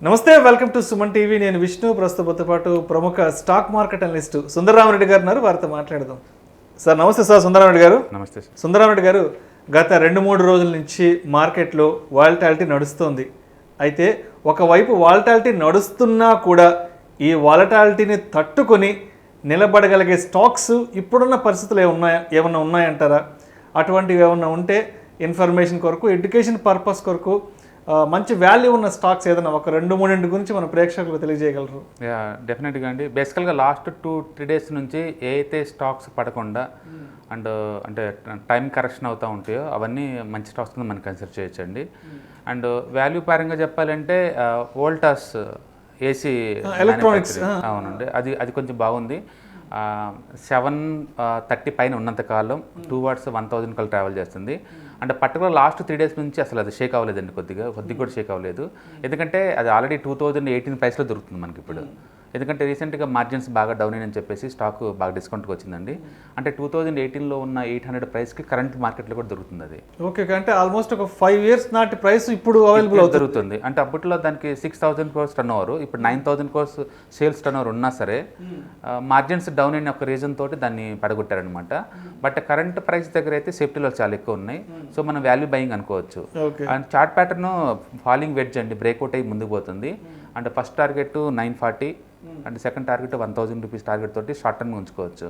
నమస్తే, welcome to Suman TV. నేను విష్ణు. ప్రస్తుతంతో పాటు ప్రముఖ స్టాక్ మార్కెట్ అనలిస్ట్ సుందరరామరెడ్డి గారు ఉన్నారు. వారితో మాట్లాడదాం. సార్ నమస్తే. సార్ సుందరరామరెడ్డి గారు. నమస్తే. సుందరరామరెడ్డి గారు, గత 2-3 రోజుల నుంచి మార్కెట్లో వాలటాలిటీ నడుస్తోంది. అయితే ఒకవైపు వాలటాలిటీ నడుస్తున్నా కూడా ఈ వాలటాలిటీని తట్టుకొని నిలబడగలిగే స్టాక్స్ ఇప్పుడున్న పరిస్థితులు ఏమన్నా ఉన్నాయంటారా? అటువంటివి ఏమన్నా ఉంటే ఇన్ఫర్మేషన్ కొరకు, ఎడ్యుకేషన్ పర్పస్ కొరకు మంచి వాల్యూ ఉన్న స్టాక్స్ ఏదైనా ఒక 2-3 గురించి మన ప్రేక్షకులకు తెలియజేయగలరు? డెఫినెట్గా అండి. బేసికల్గా లాస్ట్ 2-3 డేస్ నుంచి ఏ అయితే స్టాక్స్ పడకుండా అంటే టైం కరెక్షన్ అవుతూ ఉంటాయో అవన్నీ మంచి స్టాక్స్ కింద మనం కన్సిడర్ చేయొచ్చండి. అండ్ వాల్యూ పరంగా చెప్పాలంటే వోల్టాస్ ఏసీ ఎలక్ట్రానిక్స్, అవునండి, అది కొంచెం బాగుంది. 730 పైన ఉన్నంతకాలం టువర్డ్స్ 1000 కల్ ట్రావెల్ చేస్తుంది. అంటే పర్టికులర్ లాస్ట్ 3 డేస్ నుంచి అసలు అది షేక్ అవ్వలేదండి, కొద్దిగా కూడా షేక్ అవ్వలేదు. ఎందుకంటే అది ఆల్రెడీ 2018 ప్రైస్లో దొరుకుతుంది మనకి ఇప్పుడు. ఎందుకంటే రీసెంట్గా మార్జిన్స్ బాగా డౌన్ అని చెప్పేసి స్టాక్ బాగా డిస్కౌంట్కి వచ్చిందండి. అంటే 2018లో ఉన్న 800 ప్రైస్కి కరెంట్ మార్కెట్లో కూడా దొరుకుతుంది అది. ఓకే, అంటే ఆల్మోస్ట్ ఒక 5 years నాటి ప్రైస్ ఇప్పుడు అవైలబుల్ దొరుకుతుంది. అంటే అప్పట్లో దానికి 6000 crores టర్న్ ఓవర్, ఇప్పుడు 9000 crores సేల్స్ టర్న్ ఓవర్ ఉన్నా సరే మార్జిన్స్ డౌన్ అయిన ఒక రీజన్ తోటి దాన్ని పడగొట్టారనమాట. బట్ కరెంట్ ప్రైస్ దగ్గర అయితే సేఫ్టీలో చాలా ఎక్కువ ఉన్నాయి. సో మనం వాల్యూ బయింగ్ అనుకోవచ్చు. And chart pattern falling wedge అండి, బ్రేక్అవుట్ అయ్యి ముందుకు పోతుంది. అంటే first target 940 and second target 1000 rupees target తోటి షార్ట్ టర్మ్ ఉంచుకోవచ్చు.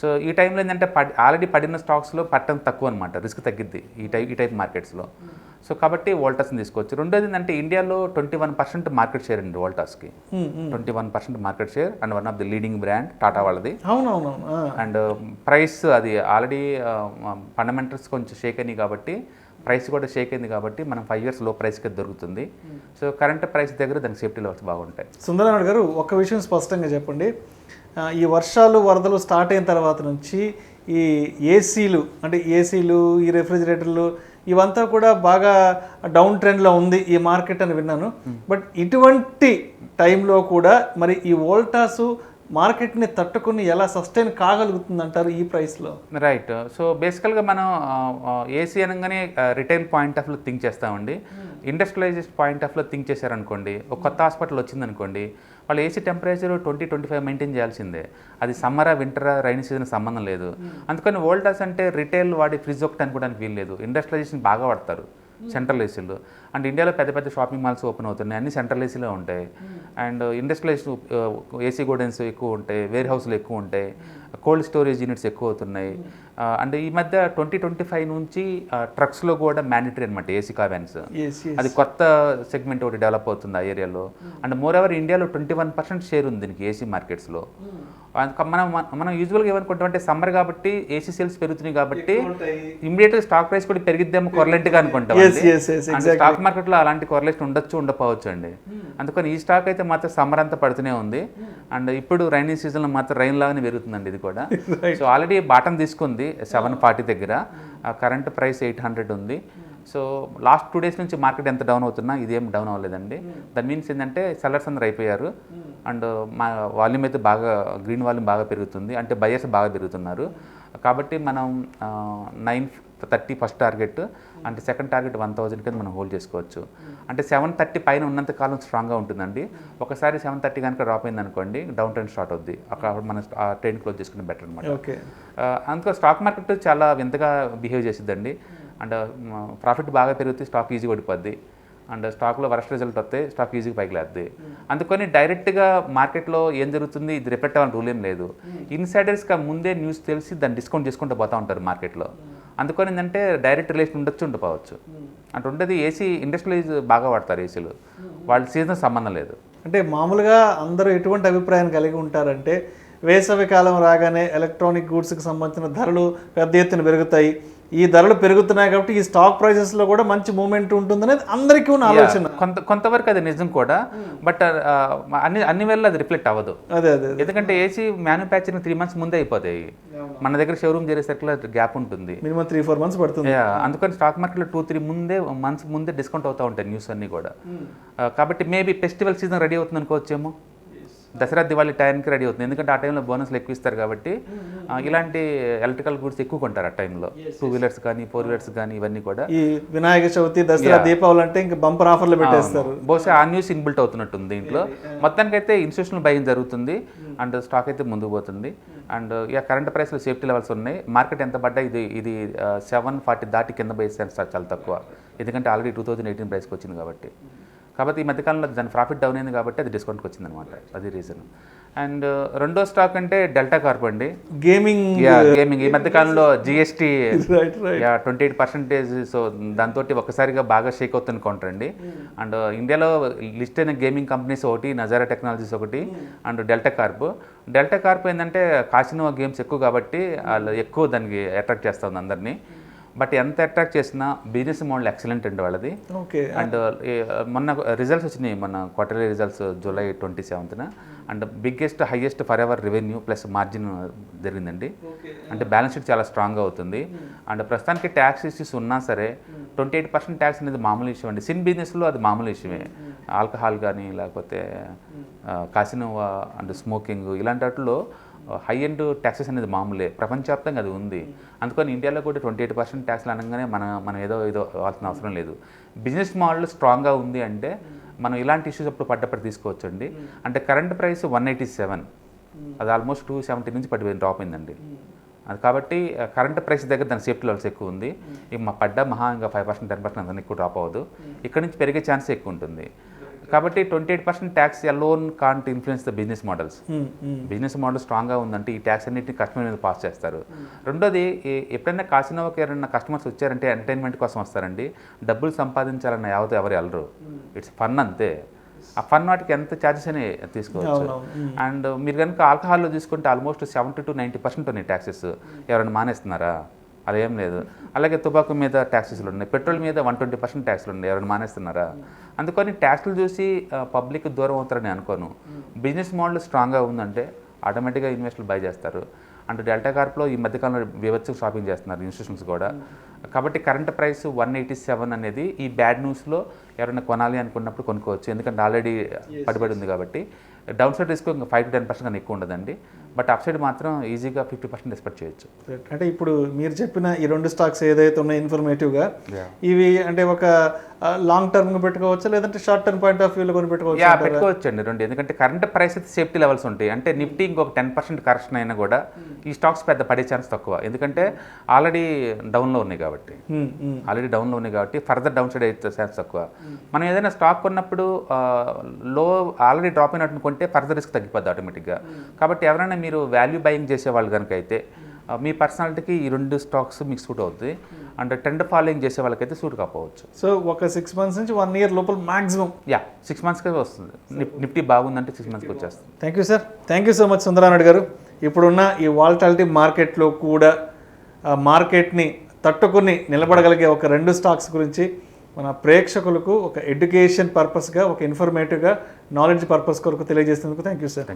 సో ఈ టైంలో ఏంటంటే ఆల్రెడీ పడిన స్టాక్స్లో పట్టడం తక్కువ అనమాట, రిస్క్ తగ్గిద్ది ఈ టైప్ మార్కెట్స్లో. సో కాబట్టి వోల్టాస్ని తీసుకోవచ్చు. రెండోది ఏంటంటే ఇండియాలో 21% మార్కెట్ షేర్ అండి వోల్టాస్కి. 21% market share and one of the leading brand Tata వాళ్ళది. అండ్ ప్రైస్ అది ఆల్రెడీ ఫండమెంటల్స్ కొంచెం షేక్ అయినాయి కాబట్టి ప్రైస్ కూడా షేక్ అయింది కాబట్టి మనం 5 years లో ప్రైస్కి దొరుకుతుంది. సో కరెంట్ ప్రైస్ దగ్గర దానికి సేఫ్టీ లెవెల్స్ బాగుంటాయి. సుందరరామరెడ్డి గారు, ఒక విషయం స్పష్టంగా చెప్పండి. ఈ వర్షాలు వరదలు స్టార్ట్ అయిన తర్వాత నుంచి ఈ ఏసీలు, ఈ రెఫ్రిజిరేటర్లు ఇవంతా కూడా బాగా డౌన్ ట్రెండ్లో ఉంది ఈ మార్కెట్ అని విన్నాను. బట్ ఇటువంటి టైంలో కూడా మరి ఈ వోల్టాసు మార్కెట్ని తట్టుకుని ఎలా సస్టైన్ కాగలుగుతుంది అంటారు ఈ ప్రైస్లో? రైట్. సో బేసికల్గా మనం ఏసీ అనగానే రిటైల్ పాయింట్ ఆఫ్ వ్యూలో థింక్ చేస్తామండి. ఇండస్ట్రియలైజేషన్ పాయింట్ ఆఫ్ వ్యూలో థింక్ చేశారనుకోండి, ఒక కొత్త హాస్పిటల్ వచ్చిందనుకోండి, వాళ్ళు ఏసీ టెంపరేచర్ 20-25 మెయింటైన్ చేయాల్సిందే. అది సమ్మరా వింటరా రైనీ సీజన్ సంబంధం లేదు. అందుకని వోల్టాస్ అంటే రిటైల్ వాడి ఫ్రిడ్జ్ ఒకటి అనుకోవడానికి వీలు లేదు. ఇండస్ట్రియలైజేషన్ బాగా వాడతారు సెంట్రల్ ఏసీలు. అండ్ ఇండియాలో పెద్ద పెద్ద షాపింగ్ మాల్స్ ఓపెన్ అవుతున్నాయి, అన్ని సెంట్రల్ ఏసీలో ఉంటాయి. అండ్ ఇండస్ట్రియలైజేషన్ ఏసీ గోడెన్స్ ఎక్కువ ఉంటాయి, వేర్ హౌస్లు ఎక్కువ ఉంటాయి, కోల్డ్ స్టోరేజ్ యూనిట్స్ ఎక్కువ అవుతున్నాయి. అండ్ ఈ మధ్య 2025 నుంచి ట్రక్స్లో కూడా మ్యాండేటరీ అనమాట ఏసీ కావ్యాన్స్. అది కొత్త సెగ్మెంట్ ఒకటి డెవలప్ అవుతుంది ఆ ఏరియాలో. అండ్ మోర్ ఎవర్ ఇండియాలో 21% షేర్ ఉంది దీనికి ఏసీ మార్కెట్స్లో. మనం యూజువల్గా ఏమనుకుంటామంటే సమ్మర్ కాబట్టి ఏసీ సేల్స్ పెరుగుతున్నాయి కాబట్టి ఇమీడియట్గా స్టాక్ ప్రైస్ కూడా పెరిగిద్దాము కొరలెంట్గా అనుకుంటాం. స్టాక్ మార్కెట్లో అలాంటి కొరలేషన్ ఉండకపోవచ్చు అండి. అందుకని ఈ స్టాక్ అయితే మాత్రం సమ్మర్ అంతా పడుతూనే ఉంది. అండ్ ఇప్పుడు రైనీ సీజన్లో మాత్రం రైన్ లాగానే పెరుగుతుందండి ఇది కూడా. సో ఆల్రెడీ బాటం తీసుకుంది 740 దగ్గర, కరెంట్ ప్రైస్ 800 ఉంది. సో లాస్ట్ 2 days నుంచి మార్కెట్ ఎంత డౌన్ అవుతున్నా ఇదేం డౌన్ అవ్వలేదండి. దాని మీన్స్ ఏంటంటే సెల్లర్స్ అందరూ అయిపోయారు. అండ్ మా వాల్యూమ్ అయితే బాగా గ్రీన్ వాల్యూమ్ బాగా పెరుగుతుంది, అంటే బయర్స్ బాగా పెరుగుతున్నారు. కాబట్టి మనం 930 ఫస్ట్ టార్గెట్, అంటే సెకండ్ టార్గెట్ 1000 కింద మనం హోల్డ్ చేసుకోవచ్చు. అంటే 730 పైన ఉన్నంత కాలం స్ట్రాంగ్గా ఉంటుందండి. ఒకసారి 730 కనుక డ్రాప్ అయింది అనుకోండి, డౌన్ ట్రెండ్ స్టార్ట్ అవుద్ది. అక్కడ మనం ఆ ట్రెండ్ క్లోజ్ చేసుకునే బెటర్ అనమాట. అందుకో స్టాక్ మార్కెట్ చాలా వింతగా బిహేవ్ చేసిద్దండి. అండ్ ప్రాఫిట్ బాగా పెరిగితే స్టాక్ ఈజీగా ఓడిపోద్ది. అండ్ స్టాక్లో వరస్ట్ రిజల్ట్ వస్తే స్టాక్ ఈజీగా పైకి లేద్ది. అందుకని డైరెక్ట్గా మార్కెట్లో ఏం జరుగుతుంది ఇది రిఫ్లెక్ట్ అవ్వాలని రూల్ ఏం లేదు. ఇన్సైడర్స్గా ముందే న్యూస్ తెలిసి దాన్ని డిస్కౌంట్ చేసుకుంటూ పోతూ ఉంటారు మార్కెట్లో. అందుకని ఏంటంటే డైరెక్ట్ రిలేషన్ ఉండకపోవచ్చు. అంటే ఉండేది ఏసీ ఇండస్ట్రియలైజ్ బాగా వాడతారు ఏసీలు, వాళ్ళ సీజన్ సంబంధం లేదు. అంటే మామూలుగా అందరూ ఎటువంటి అభిప్రాయం కలిగి ఉంటారంటే వేసవి కాలం రాగానే ఎలక్ట్రానిక్ గూడ్స్కి సంబంధించిన ధరలు పెద్ద ఎత్తున పెరుగుతాయి. ఈ ధరలు పెరుగుతున్నాయి కాబట్టి ఈ స్టాక్ ప్రైసెస్లో కూడా మంచి మూమెంట్ ఉంటుందనేది అందరికీ ఉన్న ఆలోచన. కొంతవరకు అది నిజం కూడా, బట్ అన్ని వేళ అది రిఫ్లెక్ట్ అవ్వదు. అదే ఎందుకంటే ఏసీ మ్యానుఫ్యాక్చరింగ్ 3 months ముందే అయిపోతాయి. మన దగ్గర షోరూమ్ చేసేసరికి గ్యాప్ ఉంటుంది, మినిమం 3-4 months పడుతుంది. అందుకని స్టాక్ మార్కెట్లో 2-3 months ముందే డిస్కౌంట్ అవుతూ ఉంటాయి న్యూస్ అన్నీ కూడా. కాబట్టి మేబీ ఫెస్టివల్ సీజన్ రెడీ అవుతుంది అనుకోవచ్చేమో. దసరా దివాళీ టైంకి రెడీ అవుతుంది, ఎందుకంటే ఆ టైంలో బోనస్లు ఎక్కువ ఇస్తారు కాబట్టి ఇలాంటి ఎలక్ట్రికల్ గూడ్స్ ఎక్కువ కొంటారు ఆ టైంలో. 2 వీలర్స్ కానీ 4 వీలర్స్ కానీ ఇవన్నీ కూడా. ఈ వినాయక చవితి, దసరా, దీపావళి అంటే ఇంకా బంపర్ ఆఫర్లు పెట్టేస్తారు. బహుశా ఆ న్యూస్ ఇన్బిల్ట్ అవుతున్నట్టుంది దీంట్లో. మొత్తానికి అయితే ఇన్స్టిట్యూషనల్ బయింగ్ జరుగుతుంది అండ్ స్టాక్ అయితే ముందుకు పోతుంది. అండ్ ఇక కరెంట్ ప్రైస్లో సేఫ్టీ లెవెల్స్ ఉన్నాయి. మార్కెట్ ఎంత పడ్డా ఇది 740 దాటి కింద బై చాలా తక్కువ, ఎందుకంటే ఆల్రెడీ 2018 ప్రైస్కి వచ్చింది కాబట్టి. ఈ మధ్యకాలంలో దాని ప్రాఫిట్ డౌన్ అయింది కాబట్టి అది డిస్కౌంట్కి వచ్చింది అనమాట, అది రీజన్. అండ్ రెండో స్టాక్ అంటే డెల్టా కార్ప్ అండి, గేమింగ్. ఈ మధ్యకాలంలో GST 28%, సో దాంతో ఒక్కసారిగా బాగా షేక్ అవుతుంది కౌంటర్ అండి. అండ్ ఇండియాలో లిస్ట్ అయిన గేమింగ్ కంపెనీస్ ఒకటి, నజారా టెక్నాలజీస్ ఒకటి, అండ్ డెల్టా కార్ప్ ఏంటంటే కాసినో గేమ్స్ ఎక్కువ కాబట్టి వాళ్ళు ఎక్కువ దానికి అట్రాక్ట్ చేస్తుంది అందరినీ. బట్ ఎంత అట్రాక్ట్ చేసినా బిజినెస్ మోడల్ ఎక్సలెంట్ అండి వాళ్ళది. అండ్ మొన్న రిజల్ట్స్ వచ్చినాయి, మొన్న క్వార్టర్లీ రిజల్ట్స్ జూలై 27న. And biggest highest for ever revenue plus margin జరిగిందండి. అంటే బ్యాలెన్స్ షీట్ చాలా స్ట్రాంగ్గా అవుతుంది. అండ్ ప్రస్తుతానికి ట్యాక్స్ ఇష్యూస్ ఉన్నా సరే 28% ట్యాక్స్ అనేది మామూలు విషయం అండి. సిన్ బిజినెస్లో అది మామూలు విషయమే. ఆల్కహాల్ కానీ లేకపోతే కాసినో అండ్ స్మోకింగ్ ఇలాంటి వాటిలో హై ఎండ్ ట్యాక్సెస్ అనేది మామూలే, ప్రపంచవ్యాప్తంగా అది ఉంది. అందుకని ఇండియాలో కూడా 28% ట్యాక్స్లు అనగానే మనం ఏదో వాల్సిన అవసరం లేదు. బిజినెస్ మోడల్ స్ట్రాంగ్గా ఉంది అంటే మనం ఇలాంటి ఇష్యూస్ అప్పుడు పడ్డప్పుడు తీసుకోవచ్చు అండి. అంటే కరెంట్ ప్రైస్ 187, అది ఆల్మోస్ట్ 270 నుంచి డ్రాప్ అయిందండి. అది కాబట్టి కరెంట్ ప్రైస్ దగ్గర దాని సేఫ్టీ లెవెల్స్ ఎక్కువ ఉంది. ఇక పడ్డా మహా ఇంకా 5%, 10% అంతా ఎక్కువ డ్రాప్ అవ్వదు. ఇక్కడ నుంచి పెరిగే ఛాన్స్ ఎక్కువ ఉంటుంది. కాబట్టి 28% tax alone can't influence the business models. Business model స్ట్రాంగ్గా ఉందంటే ఈ ట్యాక్స్ అన్నింటినీ కస్టమర్ మీద పాస్ చేస్తారు. రెండోది, ఎప్పుడైనా కాసినోకి ఎవరైనా కస్టమర్స్ వచ్చారంటే ఎంటర్టైన్మెంట్ కోసం వస్తారండి, డబ్బులు సంపాదించాలన్న యావతో ఎవరు వెళ్ళరు. ఇట్స్ ఫన్ అంతే. ఆ ఫన్ వాటికి ఎంత ఛార్జెస్ అని తీసుకోవచ్చు. అండ్ మీరు కనుక ఆల్కహాల్లో తీసుకుంటే ఆల్మోస్ట్ 70 to 90% ఉన్నాయి ట్యాక్సెస్. ఎవరైనా మానేస్తున్నారా? అదేం లేదు. అలాగే తుబాకు మీద ట్యాక్సెస్లు ఉన్నాయి, పెట్రోల్ మీద 120% ట్యాక్స్లు ఉన్నాయి, ఎవరైనా మానేస్తున్నారా? అందుకని ట్యాక్స్లు చూసి పబ్లిక్ దూరం అవుతారని అనుకోను. బిజినెస్ మోడల్ స్ట్రాంగ్గా ఉందంటే ఆటోమేటిక్గా ఇన్వెస్టర్లు బై చేస్తారు. అండ్ డెల్టా కార్ప్లో ఈ మధ్యకాలంలో వివత్స షాపింగ్ చేస్తున్నారు ఇన్స్టిట్యూషన్స్ కూడా. కాబట్టి కరెంట్ ప్రైస్ 187 అనేది ఈ బ్యాడ్ న్యూస్లో ఎవరైనా కొనాలి అనుకున్నప్పుడు కొనుక్కోవచ్చు, ఎందుకంటే ఆల్రెడీ పడిపడి ఉంది కాబట్టి. డౌన్ సైడ్ రిస్క్ ఇంకా 5 to 10% కన్నా ఎక్కువ ఉండదండి. బట్ అప్ సైడ్ మాత్రం ఈజీగా 50% ఎక్స్పెక్ట్ చేయొచ్చు. అంటే ఇప్పుడు మీరు చెప్పిన ఈ 2 స్టాక్స్ ఏదైతే ఉన్నాయో ఇన్ఫర్మేటివ్గా, ఇవి అంటే ఒక లాంగ్ టర్మ్ పెట్టుకోవచ్చు, లేదంటే షార్ట్ టర్మ్ పాయింట్ ఆఫ్ వ్యూలో కొని పెట్టుకోవచ్చు అండి రెండు. ఎందుకంటే కరెంట్ ప్రైస్ అయితే సేఫ్టీ లెవెల్స్ ఉంటాయి. అంటే నిఫ్టీ ఇంకొక 10% కరెక్షన్ అయినా కూడా ఈ స్టాక్స్ పెద్ద పడే ఛాన్స్ తక్కువ, ఎందుకంటే ఆల్రెడీ డౌన్లో ఉన్నాయి కాబట్టి ఫర్దర్ డౌన్ సైడ్ అయితే ఛాన్స్ తక్కువ. మనం ఏదైనా స్టాక్ కొన్నప్పుడు లో ఆల్రెడీ డ్రాప్ అయినట్టు కొంటే ఫర్దర్ రిస్క్ తగ్గిపోద్ది ఆటోమేటిక్గా. కాబట్టి ఎవరైనా మీరు వాల్యూ బయింగ్ చేసేవాళ్ళు కనుక అయితే మీ పర్సనాలిటీకి ఈ 2 స్టాక్స్ మీకు సూట్ అవుతుంది. అండ్ ట్రెండ్ ఫాలోయింగ్ చేసే వాళ్ళకైతే సూట్ కాకపోవచ్చు. సో ఒక 6 months నుంచి 1 year లోపల మాక్సిమం 6 monthsకే వస్తుంది. నిఫ్టీ బాగుందంటే 6 monthsకి వచ్చేస్తుంది. Thank you sir, thank you so much Sundara Reddy గారు. ఇప్పుడున్న ఈ వాలటాలిటీ మార్కెట్లో కూడా మార్కెట్ని తట్టుకుని నిలబడగలిగే ఒక 2 స్టాక్స్ గురించి మన ప్రేక్షకులకు ఒక ఎడ్యుకేషన్ పర్పస్గా, ఒక ఇన్ఫర్మేటివ్గా, నాలెడ్జ్ పర్పస్ కొరకు తెలియజేసినందుకు థ్యాంక్ యూ సార్.